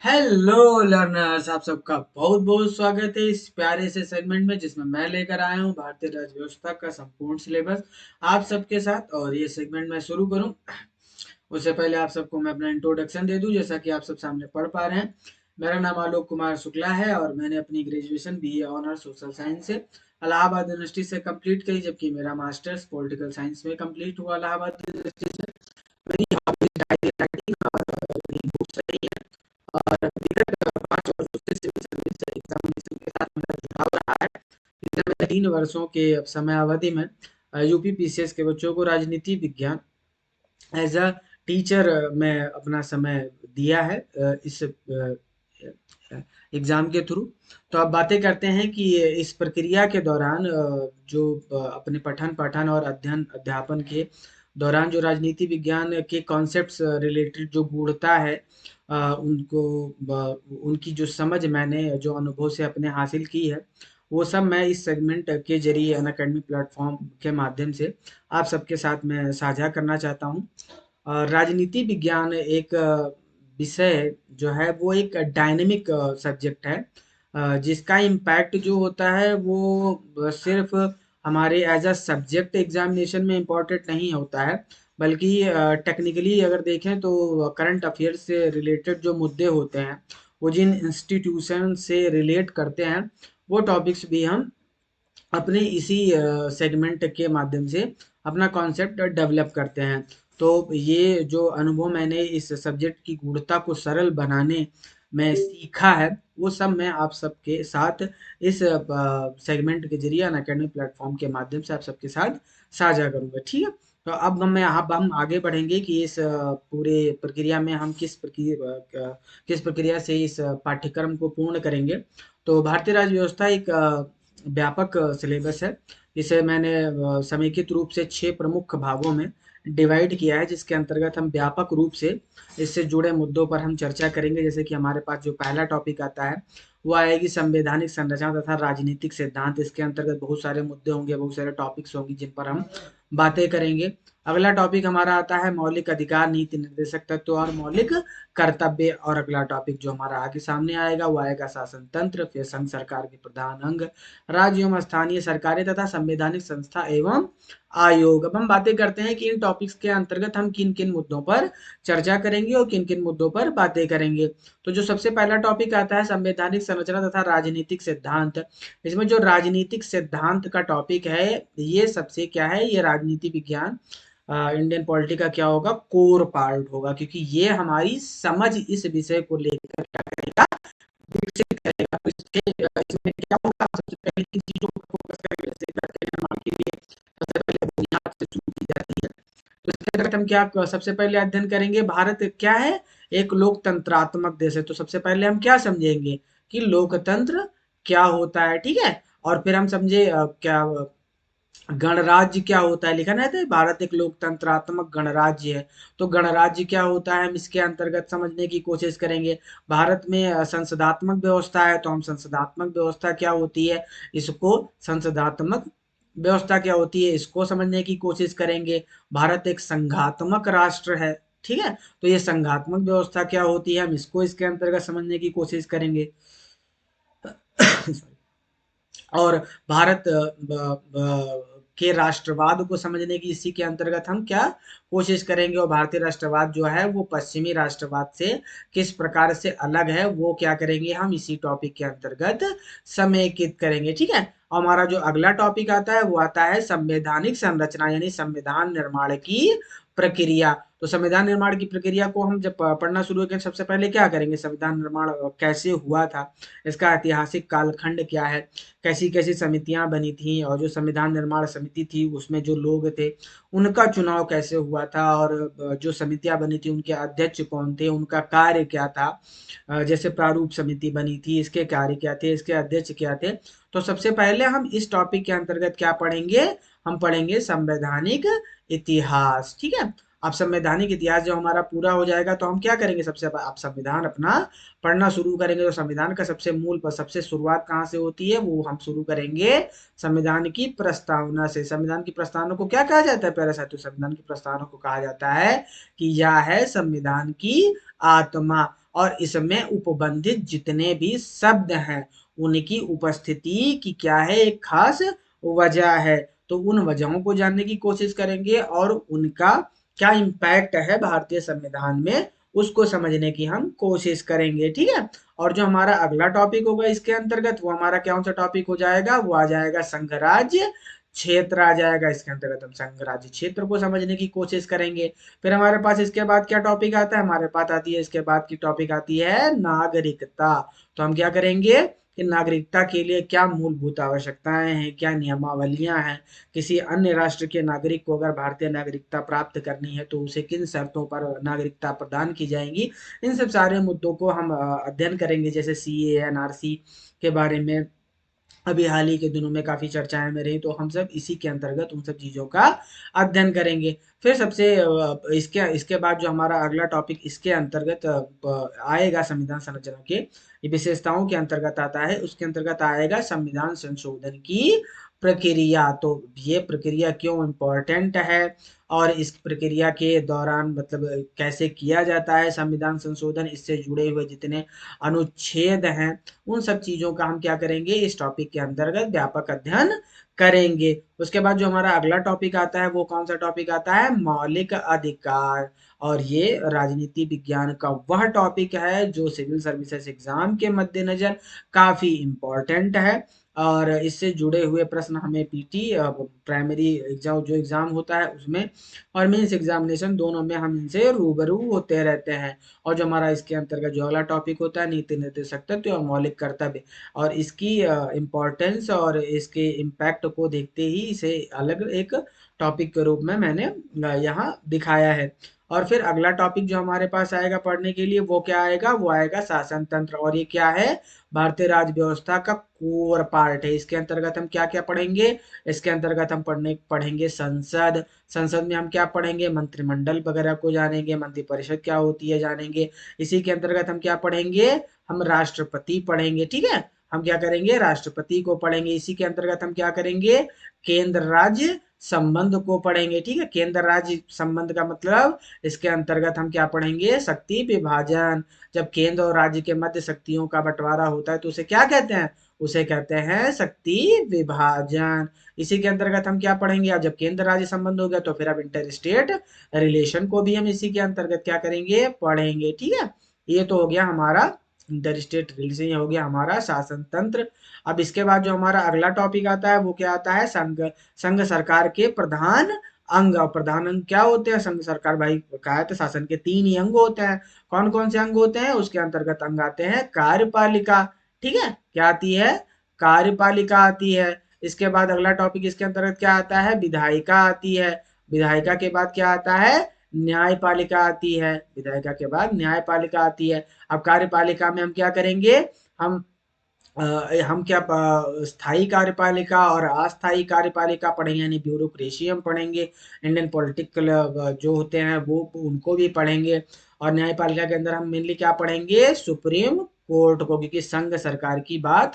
Hello learners, आप सबका बहुत बहुत स्वागत है इस प्यारे से सेगमेंट में जिसमें मैं लेकर आया हूँ भारतीय राज्य व्यवस्था का संपूर्ण सिलेबस आप सबके साथ। और ये सेगमेंट मैं शुरू करूँ उससे पहले आप सबको मैं अपना इंट्रोडक्शन दे दूं। जैसा कि आप सब सामने पढ़ पा रहे हैं, मेरा नाम आलोक कुमार शुक्ला है और मैंने अपनी graduation BA honours social science से इलाहाबाद यूनिवर्सिटी से कंप्लीट करी, जबकि मेरा मास्टर्स पॉलिटिकल साइंस में कंप्लीट हुआ इलाहाबाद यूनिवर्सिटी से। मेरी हॉबीज डायरी राइटिंग और बुक्स रही है। और विगत 5 वर्षों से सिविल सर्विस एग्जामिनेशन के साथ मेरा जुड़ाव रहा है। पिछले मैं 3 वर्षों के समय अवधि में यूपी पीसीएस के बच्चों को राजनीति विज्ञान एज अ टीचर मैं अपना समय दिया है इस एग्जाम के थ्रू। तो अब बातें करते हैं कि इस प्रक्रिया के दौरान जो अपने पठन पाठन और अध्ययन अध्यापन के दौरान जो राजनीति विज्ञान के कॉन्सेप्ट्स रिलेटेड जो गूढ़ता है, उनको उनकी जो समझ मैंने जो अनुभव से अपने हासिल की है, वो सब मैं इस सेगमेंट के जरिए अनअकैडमी प्लेटफॉर्म के माध्यम से आप सबके साथ मैं साझा करना चाहता हूँ। राजनीति विज्ञान एक विषय जो है वो एक डायनेमिक सब्जेक्ट है, जिसका इम्पैक्ट जो होता है वो सिर्फ हमारे एज अ सब्जेक्ट एग्जामिनेशन में इम्पोर्टेंट नहीं होता है, बल्कि टेक्निकली अगर देखें तो करंट अफेयर्स से रिलेटेड जो मुद्दे होते हैं, वो जिन इंस्टीट्यूशन से रिलेट करते हैं, वो टॉपिक्स भी हम अपने इसी सेगमेंट के माध्यम से अपना कॉन्सेप्ट डेवलप करते हैं। तो ये जो अनुभव मैंने इस सब्जेक्ट की गूढ़ता को सरल बनाने में सीखा है, वो सब मैं आप सबके साथ इस सेगमेंट के जरिए अनअकैडमी प्लेटफॉर्म के माध्यम से आप सबके साथ साझा करूंगा। ठीक है, तो अब हम आगे बढ़ेंगे कि इस पूरे प्रक्रिया में हम किस प्रक्रिया से इस पाठ्यक्रम को पूर्ण करेंगे। तो भारतीय राज्य व्यवस्था एक व्यापक सिलेबस है। इसे मैंने समेकित रूप से 6 प्रमुख भागों में डिवाइड किया है, जिसके अंतर्गत हम व्यापक रूप से इससे जुड़े मुद्दों पर हम चर्चा करेंगे। जैसे कि हमारे पास जो पहला टॉपिक आता है वो आएगी संवैधानिक संरचना तथा राजनीतिक सिद्धांत। इसके अंतर्गत बहुत सारे मुद्दे होंगे, बहुत सारे टॉपिक्स होंगी जिन पर हम बातें करेंगे। अगला टॉपिक हमारा आता है मौलिक अधिकार, नीति निर्देशक तत्व और मौलिक कर्तव्य। और अगला टॉपिक जो हमारा आगे सामने आएगा वो आएगा शासन तंत्र, फिर संघ सरकार के प्रधान अंग, राज्य एवं स्थानीय सरकारें तथा संवैधानिक संस्था एवं आयोग। अब हम बातें करते हैं कि इन टॉपिक्स के अंतर्गत हम किन किन मुद्दों पर चर्चा करेंगे और किन किन मुद्दों पर बातें करेंगे। तो जो सबसे पहला टॉपिक आता है संवैधानिक संरचना तथा राजनीतिक सिद्धांत। इसमें जो राजनीतिक सिद्धांत का टॉपिक है, ये सबसे क्या है, ये राजनीति विज्ञान इंडियन पॉलिटी का क्या होगा, कोर पार्ट होगा, क्योंकि ये हमारी समझ इस विषय को लेकर क्या करेगा, विकसित करेगा। तो इसमें क्या होगा, सबसे पहले किन चीजों पर फोकस करेंगे, जैसे करते हैं मान लीजिए सबसे पहले बुनियाद से शुरू की जाती है। तो इसके अंतर्गत हम क्या सबसे पहले अध्ययन करेंगे, भारत क्या है, एक लोकतंत्रात्मक देश है। तो सबसे पहले हम क्या समझेंगे कि लोकतंत्र क्या होता है, ठीक है। और फिर हम समझे क्या गणराज्य क्या होता है, लिखा नहीं था भारत एक लोकतंत्रात्मक गणराज्य है। तो गणराज्य क्या होता है हम इसके अंतर्गत समझने की कोशिश करेंगे। भारत में संसदात्मक व्यवस्था है, तो हम संसदात्मक व्यवस्था क्या होती है, इसको संसदात्मक व्यवस्था क्या होती है इसको समझने की कोशिश करेंगे। भारत एक संघात्मक राष्ट्र है, ठीक है। तो ये संघात्मक व्यवस्था क्या होती है, हम इसको इसके अंतर्गत समझने की कोशिश करेंगे। और भारत के राष्ट्रवाद को समझने की इसी के अंतर्गत हम क्या कोशिश करेंगे। और भारतीय राष्ट्रवाद जो है वो पश्चिमी राष्ट्रवाद से किस प्रकार से अलग है, वो क्या करेंगे, हम इसी टॉपिक के अंतर्गत समेकित करेंगे, ठीक है। और हमारा जो अगला टॉपिक आता है वो आता है संवैधानिक संरचना, यानी संविधान निर्माण की प्रक्रिया। तो संविधान निर्माण की प्रक्रिया को हम जब पढ़ना शुरू करें, सबसे पहले क्या करेंगे, संविधान निर्माण कैसे हुआ था, इसका ऐतिहासिक कालखंड क्या है, कैसी कैसी समितियां बनी थी, और जो संविधान निर्माण समिति थी उसमें जो लोग थे उनका चुनाव कैसे हुआ था, और जो समितियां बनी थी उनके अध्यक्ष कौन थे, उनका कार्य क्या था। जैसे प्रारूप समिति बनी थी, इसके कार्य क्या थे, इसके अध्यक्ष क्या थे। तो सबसे पहले हम इस टॉपिक के अंतर्गत क्या पढ़ेंगे, हम पढ़ेंगे संवैधानिक इतिहास, ठीक है। अब संवैधानिक इतिहास जब हमारा पूरा हो जाएगा तो हम क्या करेंगे, सबसे आप संविधान अपना पढ़ना शुरू करेंगे। तो संविधान का सबसे मूल पर सबसे शुरुआत कहाँ से होती है, वो हम शुरू करेंगे संविधान की प्रस्तावना से। संविधान की प्रस्तावना को क्या कहा जाता है प्यारे साथियों, संविधान की प्रस्तावना को कहा जाता है कि यह है संविधान की आत्मा। और इसमें उपबंधित जितने भी शब्द हैं उनकी उपस्थिति की क्या है, एक खास वजह है। तो उन वजहों को जानने की कोशिश करेंगे और उनका क्या इम्पैक्ट है भारतीय संविधान में, उसको समझने की हम कोशिश करेंगे, ठीक है। और जो हमारा अगला टॉपिक होगा इसके अंतर्गत, वो हमारा कौन सा टॉपिक हो जाएगा, वो आ जाएगा संघ राज्य क्षेत्र आ जाएगा। इसके अंतर्गत हम संघ राज्य क्षेत्र को समझने की कोशिश करेंगे। फिर हमारे पास इसके बाद क्या टॉपिक आता है, हमारे पास आती है इसके बाद की टॉपिक आती है नागरिकता। तो हम क्या करेंगे कि नागरिकता के लिए क्या मूलभूत आवश्यकताएं हैं, क्या नियमावलियां हैं, किसी अन्य राष्ट्र के नागरिक को अगर भारतीय नागरिकता प्राप्त करनी है तो उसे किन शर्तों पर नागरिकता प्रदान की जाएगी, इन सब सारे मुद्दों को हम अध्ययन करेंगे। जैसे सीए एनआरसी के बारे में अभी हाल ही के दिनों में काफी चर्चाएं में रही, तो हम सब इसी के अंतर्गत उन सब चीजों का अध्ययन करेंगे। फिर सबसे इसके इसके बाद जो हमारा अगला टॉपिक इसके अंतर्गत आएगा, संविधान संरचना के विशेषताओं के अंतर्गत आता है, उसके अंतर्गत आएगा संविधान संशोधन की प्रक्रिया। तो ये प्रक्रिया क्यों इम्पोर्टेंट है और इस प्रक्रिया के दौरान मतलब कैसे किया जाता है संविधान संशोधन, इससे जुड़े हुए जितने अनुच्छेद हैं, उन सब चीजों का हम क्या करेंगे, इस टॉपिक के अंतर्गत व्यापक अध्ययन करेंगे। उसके बाद जो हमारा अगला टॉपिक आता है वो कौन सा टॉपिक आता है, मौलिक अधिकार। और ये राजनीति विज्ञान का वह टॉपिक है जो सिविल सर्विसेज एग्जाम के मद्देनजर काफी इम्पोर्टेंट है। और इससे जुड़े हुए प्रश्न हमें पीटी प्राइमरी एग्जाम जो एग्जाम होता है उसमें और मेंस एग्जामिनेशन दोनों में हम इनसे रूबरू होते रहते हैं। और जो हमारा इसके अंतर्गत जो अगला टॉपिक होता है नीति निर्देशक तत्व और मौलिक कर्तव्य, और इसकी इम्पोर्टेंस और इसके इम्पैक्ट को देखते ही इसे अलग एक टॉपिक के रूप में मैंने यहाँ दिखाया है। और फिर अगला टॉपिक जो हमारे पास आएगा पढ़ने के लिए वो क्या आएगा, वो आएगा शासन तंत्र। और ये क्या है, भारतीय राज व्यवस्था का कोर पार्ट है। इसके अंतर्गत हम क्या क्या पढ़ेंगे, इसके अंतर्गत हम पढ़ेंगे संसद। संसद में हम क्या पढ़ेंगे, मंत्रिमंडल वगैरह को जानेंगे, मंत्रिपरिषद क्या होती है जानेंगे। इसी के अंतर्गत हम क्या पढ़ेंगे, हम राष्ट्रपति पढ़ेंगे, ठीक है। हम क्या करेंगे, राष्ट्रपति को पढ़ेंगे। इसी के अंतर्गत हम क्या करेंगे, केंद्र राज्य संबंध को पढ़ेंगे, ठीक है। केंद्र राज्य संबंध का मतलब इसके अंतर्गत हम क्या पढ़ेंगे, शक्ति विभाजन। जब केंद्र और राज्य के मध्य शक्तियों का बंटवारा होता है तो उसे क्या कहते हैं, उसे कहते हैं शक्ति विभाजन। इसी के अंतर्गत हम क्या पढ़ेंगे, अब जब केंद्र राज्य संबंध हो गया तो फिर अब इंटर स्टेट रिलेशन को भी हम इसी के अंतर्गत क्या करेंगे, पढ़ेंगे, ठीक है। ये तो हो गया हमारा इंटर स्टेट रिलेशन, ये हो गया हमारा शासन तंत्र। अब इसके बाद जो हमारा अगला टॉपिक आता है वो क्या आता है, संघ। संघ सरकार के प्रधान अंग। और प्रधान अंग क्या होते हैं, संघ सरकार भाई कहा तो शासन के तीन ही अंग होते हैं। कौन कौन से अंग होते हैं, उसके अंतर्गत अंग आते हैं कार्यपालिका, ठीक है। क्या आती है, कार्यपालिका आती है। इसके बाद अगला टॉपिक इसके अंतर्गत क्या आता है, विधायिका आती है। विधायिका के बाद क्या आता है, न्यायपालिका आती है। विधायिका के बाद न्यायपालिका आती है। अब कार्यपालिका में हम क्या करेंगे, हम अ, हम क्या स्थायी कार्यपालिका और अस्थायी कार्यपालिका पढ़ेंगे, यानी ब्यूरोक्रेसी हम पढ़ेंगे। इंडियन पॉलिटिकल जो होते हैं वो उनको भी पढ़ेंगे। और न्यायपालिका के अंदर हम मेनली क्या पढ़ेंगे, सुप्रीम कोर्ट को, क्योंकि संघ सरकार की बात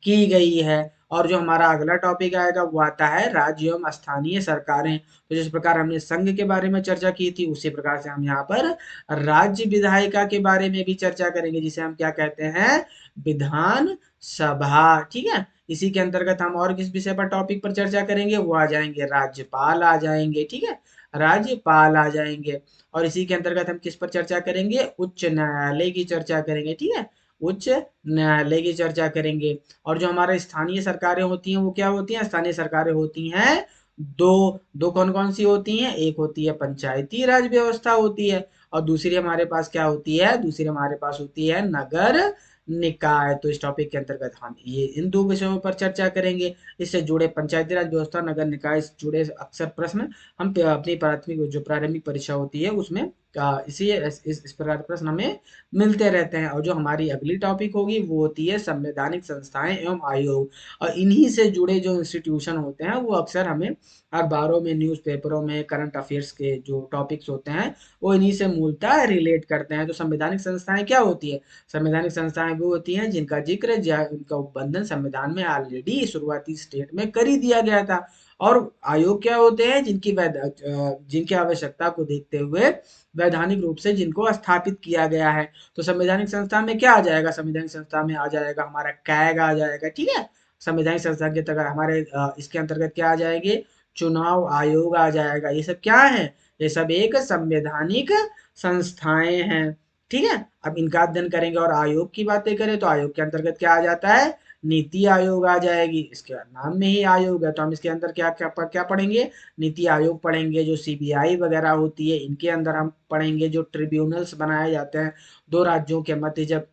की गई है। और जो हमारा अगला टॉपिक आएगा वो आता है राज्य एवं स्थानीय सरकारें। तो जिस प्रकार हमने संघ के बारे में चर्चा की थी उसी प्रकार से हम यहाँ पर राज्य विधायिका के बारे में भी चर्चा करेंगे, जिसे हम क्या कहते हैं, विधान सभा, ठीक है। इसी के अंतर्गत हम और किस विषय पर टॉपिक पर चर्चा करेंगे, वो आ जाएंगे राज्यपाल आ जाएंगे, ठीक है। राज्यपाल आ जाएंगे। और इसी के अंतर्गत हम किस पर चर्चा करेंगे, उच्च न्यायालय की चर्चा करेंगे, ठीक है। उच्च न्यायालय की चर्चा करेंगे। और जो हमारे स्थानीय सरकारें होती हैं वो क्या होती हैं, स्थानीय सरकारें होती हैं दो। दो कौन कौन सी होती हैं, एक होती है पंचायती राज व्यवस्था होती है, और दूसरी हमारे पास क्या होती है, दूसरी हमारे पास होती है नगर निकाय। तो इस टॉपिक के अंतर्गत हम ये इन दो विषयों पर चर्चा करेंगे। इससे जुड़े पंचायती राज व्यवस्था नगर निकाय से जुड़े अक्सर प्रश्न हम अपनी प्राथमिक जो प्रारंभिक परीक्षा होती है उसमें इस प्रकार के प्रश्न हमें मिलते रहते हैं। और जो हमारी अगली टॉपिक होगी वो होती है संवैधानिक संस्थाएं एवं आयोग। और इन्हीं से जुड़े जो इंस्टीट्यूशन होते हैं वो अक्सर हमें अखबारों में, न्यूज़पेपरों में, करंट अफेयर्स के जो टॉपिक्स होते हैं वो इन्हीं से मूलतः रिलेट करते हैं। तो संवैधानिक संस्थाएं क्या होती है, संवैधानिक संस्थाएं वो होती हैं जिनका जिक्र उनका उल्लंघन संविधान में ऑलरेडी शुरुआती स्टेट में कर ही दिया गया था। और आयोग क्या होते हैं, जिनकी आवश्यकता को देखते हुए वैधानिक रूप से जिनको स्थापित किया गया है। तो संवैधानिक संस्था में क्या आ जाएगा, संवैधानिक संस्था में आ जाएगा हमारा कैग आ जाएगा, ठीक है। संवैधानिक संस्था के तहत हमारे इसके अंतर्गत क्या आ जाएंगे, चुनाव आयोग आ जाएगा। ये सब क्या है, ये सब एक संवैधानिक संस्थाएं हैं, ठीक है। अब इनका अध्ययन करेंगे और आयोग की बातें करें तो आयोग के अंतर्गत क्या आ जाता है, नीति आयोग आ जाएगी। इसके नाम में ही आयोग है तो हम इसके अंदर क्या क्या क्या पढ़ेंगे, नीति आयोग पढ़ेंगे। जो सीबीआई वगैरह होती है इनके अंदर हम पढ़ेंगे। जो ट्रिब्यूनल्स बनाए जाते हैं दो राज्यों के मध्य, जब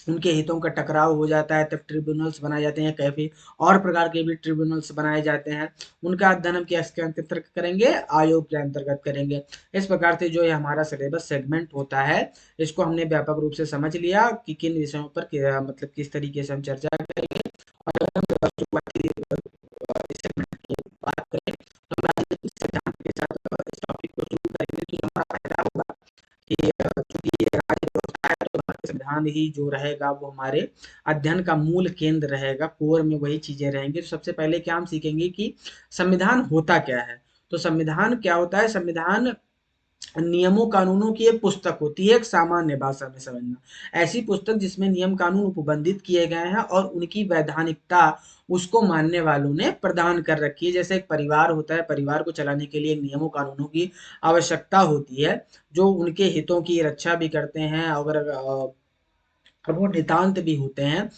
उनके हितों का टकराव हो जाता है तब ट्रिब्यूनल्स बनाए जाते हैं, कैफी और प्रकार के भी ट्रिब्यूनल्स बनाए जाते हैं। उनका अध्ययन हम किसके अंतर्गत करेंगे, आयोग के अंतर्गत करेंगे। इस प्रकार से जो ये हमारा सिलेबस सेगमेंट होता है, इसको हमने व्यापक रूप से समझ लिया कि किन विषयों पर मतलब किस तरीके से हम चर्चा करेंगे। और अगर हम सेगमेंट की बात करें तो हम राजनीतिक सिद्धांत के साथ इस टॉपिक को शुरू करेंगे। तो हमारा फायदा होगा कि चूंकि ये राज्य व्यवस्था है तो भारतीय संविधान ही जो रहेगा वो हमारे अध्ययन का मूल केंद्र रहेगा, कोर में वही चीजें रहेंगी। तो सबसे पहले क्या हम सीखेंगे कि संविधान होता क्या है। तो संविधान क्या होता है, संविधान नियमों कानूनों की एक पुस्तक होती है, एक सामान्य भाषा में समझना, ऐसी पुस्तक जिसमें नियम कानून उपबंधित किए गए हैं और उनकी वैधानिकता उसको मानने वालों ने प्रदान कर रखी है। जैसे एक परिवार होता है, परिवार को चलाने के लिए नियमों कानूनों की आवश्यकता होती है जो उनके हितों की रक्षा भी करते हैं, और वो नितांत भी होते हैं।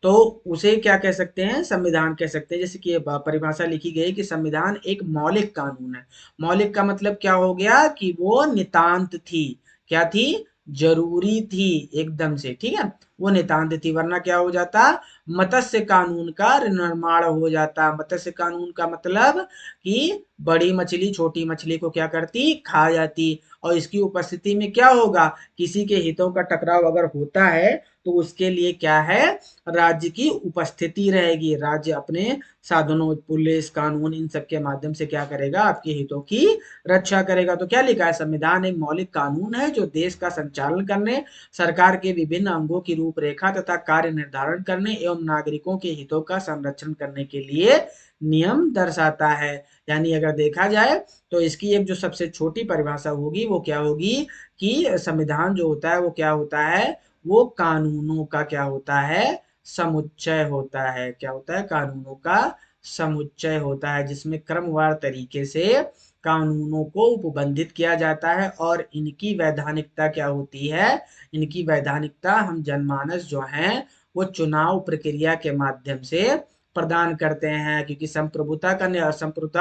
तो उसे क्या कह सकते हैं, संविधान कह सकते हैं। जैसे कि ये परिभाषा लिखी गई कि संविधान एक मौलिक कानून है। मौलिक का मतलब क्या हो गया कि वो नितांत थी, क्या थी, जरूरी थी एकदम से, ठीक है। वो नितांत थी, वरना क्या हो जाता, मत्स्य कानून का निर्माण हो जाता। मत्स्य कानून का मतलब कि बड़ी मछली छोटी मछली को क्या करती, खा जाती। और इसकी उपस्थिति में क्या होगा, किसी के हितों का टकराव अगर होता है तो उसके लिए क्या है, राज्य की उपस्थिति रहेगी। राज्य अपने साधनों, पुलिस, कानून, इन सब के माध्यम से क्या करेगा, आपके हितों की रक्षा करेगा। तो क्या लिखा है, संविधान एक मौलिक कानून है जो देश का संचालन करने, सरकार के विभिन्न अंगों की रूपरेखा तथा कार्य निर्धारण करने एवं नागरिकों के हितों का संरक्षण करने के लिए नियम दर्शाता है। यानी अगर देखा जाए तो इसकी एक जो सबसे छोटी परिभाषा होगी वो क्या होगी कि संविधान जो होता है वो क्या होता है, वो कानूनों का क्या होता है, समुच्चय होता है। क्या होता है, कानूनों का समुच्चय होता है, जिसमें क्रमवार तरीके से कानूनों को उपबंधित किया जाता है। और इनकी वैधानिकता क्या होती है, इनकी वैधानिकता हम जनमानस जो हैं वो चुनाव प्रक्रिया के माध्यम से प्रदान करते हैं। क्योंकि संप्रभुता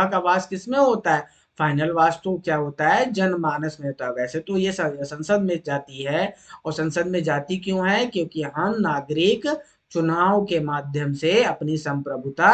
का वास किसमें होता है, फाइनल वास तो क्या होता है, जनमानस में होता है। वैसे तो ये संसद में जाती है, और संसद में जाती क्यों है, क्योंकि हम नागरिक चुनाव के माध्यम से अपनी संप्रभुता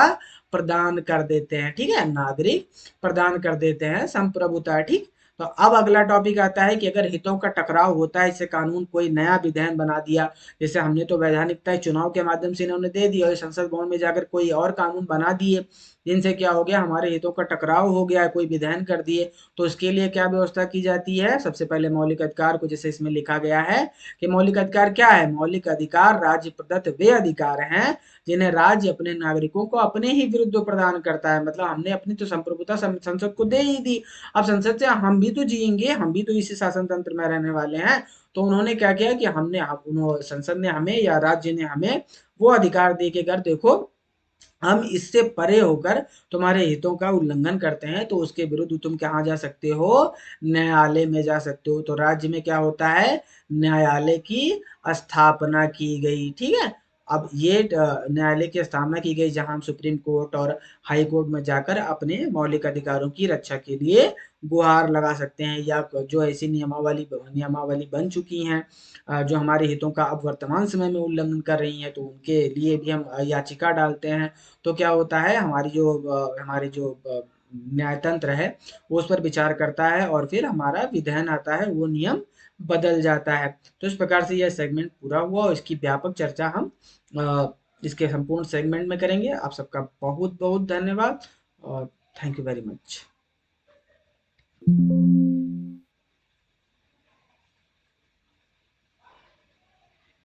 प्रदान कर देते हैं, ठीक है। नागरिक प्रदान कर देते हैं संप्रभुता, ठीक। तो अब अगला टॉपिक आता है कि अगर हितों का टकराव होता है, इससे कानून कोई नया विधान बना दिया, जैसे हमने तो वैधानिकता चुनाव के माध्यम से इन्होंने दे दी, और संसद भवन में जाकर कोई और कानून बना दिए जिनसे क्या हो गया, हमारे हितों का टकराव हो गया, कोई विधान कर दिए। तो इसके लिए क्या व्यवस्था की जाती है, सबसे पहले मौलिक अधिकार को, जैसे इसमें लिखा गया है कि मौलिक अधिकार क्या है, मौलिक अधिकार राज्य प्रदत्त वे अधिकार हैं जिन्हें राज्य अपने नागरिकों को अपने ही विरुद्ध प्रदान करता है। मतलब हमने अपनी तो संप्रभुता संसद को दे ही दी, अब संसद से हम भी तो जिएंगे, हम भी तो इसी शासन तंत्र में रहने वाले हैं। तो उन्होंने क्या किया कि संसद ने हमें या राज्य ने हमें वो अधिकार दे के, कर देखो हम इससे परे होकर तुम्हारे हितों का उल्लंघन करते हैं तो उसके विरुद्ध तुम कहाँ जा सकते हो, न्यायालय में जा सकते हो। तो राज्य में क्या होता है, न्यायालय की स्थापना की गई, ठीक है। अब ये न्यायालय की स्थापना की गई जहां हम सुप्रीम कोर्ट और हाई कोर्ट में जाकर अपने मौलिक अधिकारों की रक्षा के लिए गुहार लगा सकते हैं, या जो ऐसी नियमावली बन चुकी हैं जो हमारे हितों का अब वर्तमान समय में उल्लंघन कर रही हैं, तो उनके लिए भी हम याचिका डालते हैं। तो क्या होता है, हमारी जो न्यायतंत्र है वो उस पर विचार करता है और फिर हमारा विधान आता है, वो नियम बदल जाता है। तो इस प्रकार से यह सेगमेंट पूरा हुआ और इसकी व्यापक चर्चा हम इसके संपूर्ण सेगमेंट में करेंगे। आप सबका बहुत बहुत धन्यवाद और थैंक यू वेरी मच।